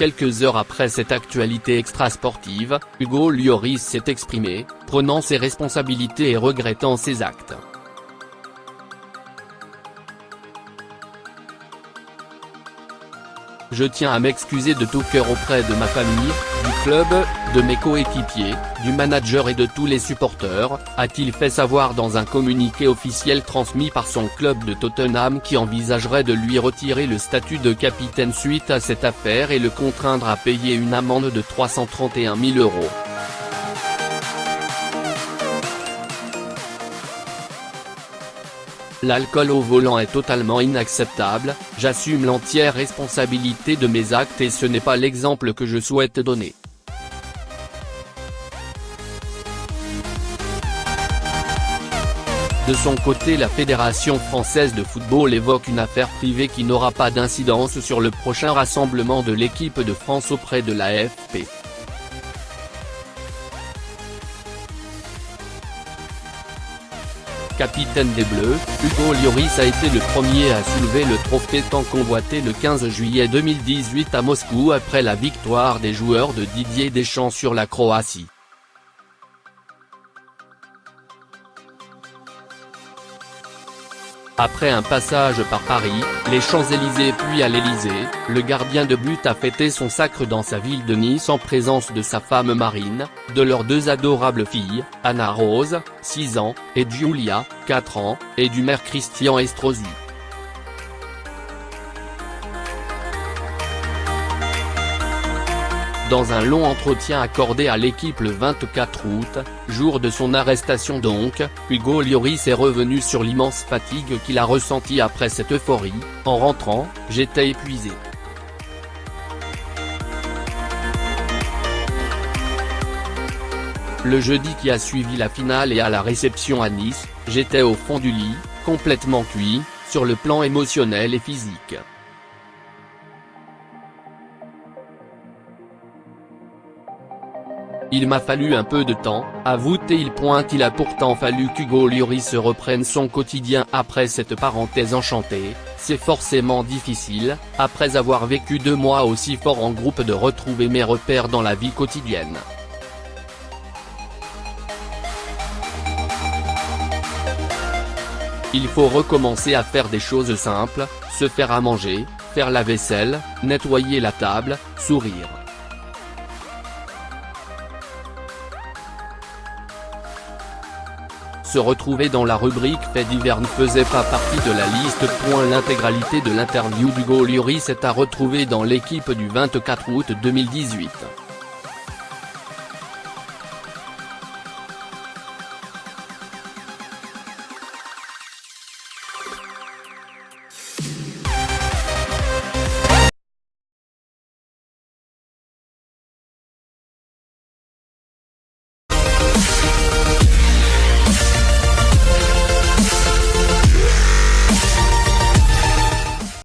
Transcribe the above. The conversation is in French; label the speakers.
Speaker 1: Quelques heures après cette actualité extrasportive, Hugo Lloris s'est exprimé, prenant ses responsabilités et regrettant ses actes. Je tiens à m'excuser de tout cœur auprès de ma famille, du club, de mes coéquipiers, du manager et de tous les supporters, a-t-il fait savoir dans un communiqué officiel transmis par son club de Tottenham qui envisagerait de lui retirer le statut de capitaine suite à cette affaire et le contraindre à payer une amende de 331 000 €. L'alcool au volant est totalement inacceptable, j'assume l'entière responsabilité de mes actes et ce n'est pas l'exemple que je souhaite donner. De son côté, la Fédération française de football évoque une affaire privée qui n'aura pas d'incidence sur le prochain rassemblement de l'équipe de France auprès de l'AFP. Capitaine des Bleus, Hugo Lloris a été le premier à soulever le trophée tant convoité le 15 juillet 2018 à Moscou après la victoire des joueurs de Didier Deschamps sur la Croatie. Après un passage par Paris, les Champs-Élysées puis à l'Élysée, le gardien de but a fêté son sacre dans sa ville de Nice en présence de sa femme Marine, de leurs deux adorables filles, Anna Rose, 6 ans, et Giulia, 4 ans, et du maire Christian Estrosi. Dans un long entretien accordé à l'équipe le 24 août, jour de son arrestation donc, Hugo Lloris est revenu sur l'immense fatigue qu'il a ressentie après cette euphorie. En rentrant, j'étais épuisé. Le jeudi qui a suivi la finale et à la réception à Nice, j'étais au fond du lit, complètement cuit, sur le plan émotionnel et physique. Il m'a fallu un peu de temps, avoue-t-il. Il a pourtant fallu qu'Hugo Lloris reprenne son quotidien après cette parenthèse enchantée. C'est forcément difficile, après avoir vécu 2 mois aussi forts en groupe, de retrouver mes repères dans la vie quotidienne. Il faut recommencer à faire des choses simples, se faire à manger, faire la vaisselle, nettoyer la table, sourire. Se retrouver dans la rubrique Faits divers ne faisait pas partie de la liste. L'intégralité de l'interview d'Hugo Lloris est à retrouver dans l'équipe du 24 août 2018.